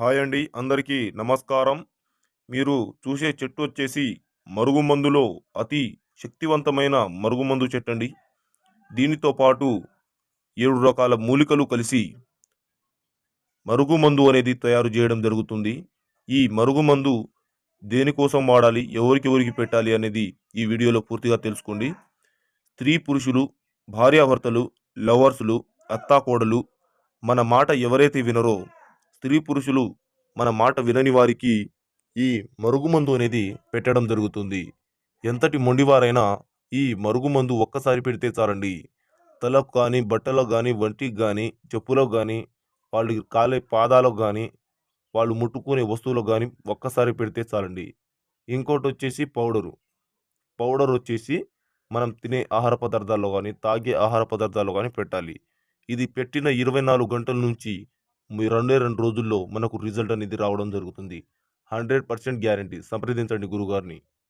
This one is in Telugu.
హాయ్ అండి. అందరికీ నమస్కారం. మీరు చూసే చెట్టు వచ్చేసి మరుగుమందులో అతి శక్తివంతమైన మరుగుమందు చెట్టండి. దీనితో పాటు 7 రకాల మూలికలు కలిసి మరుగుమందు అనేది తయారు చేయడం జరుగుతుంది. ఈ మరుగుమందు దేనికోసం వాడాలి? ఎవరికెవరికి పెట్టాలి? అనేది ఈ వీడియోలో పూర్తిగా తెలుసుకోండి. స్త్రీ, పురుషులు, భార్యాభర్తలు, లవర్స్‌లు, అత్తాకోడలు మన మాట ఎవరైతే వినరో స్త్రీ, పురుషులు మన మాట వినని వారికి ఈ మరుగుమందు అనేది పెట్టడం జరుగుతుంది. ఎంతటి మొండివారైనా ఈ మరుగుమందు ఒక్కసారి పెడితే చాలండి. తలకు గానీ, బట్టలకు గానీ, వంటికి గానీ, చెప్పులకు గానీ, వాళ్ళు కాలే పాదాలకు గానీ, వాళ్ళు ముట్టుకునే వస్తువులకు గానీ ఒక్కసారి పెడితే చాలండి. ఇంకోటొచ్చేసి పౌడరు. పౌడరొచ్చేసి మనం తినే ఆహార పదార్థాల్లో గానీ, తాగే ఆహార పదార్థాల్లో గానీ పెట్టాలి. ఇది పెట్టిన 24 గంటల నుంచి రెండే 2 రోజుల్లో మనకు రిజల్ట్ అనేది రావడం జరుగుతుంది. 100% గ్యారంటీ. సంప్రదించండి గురుగారిని.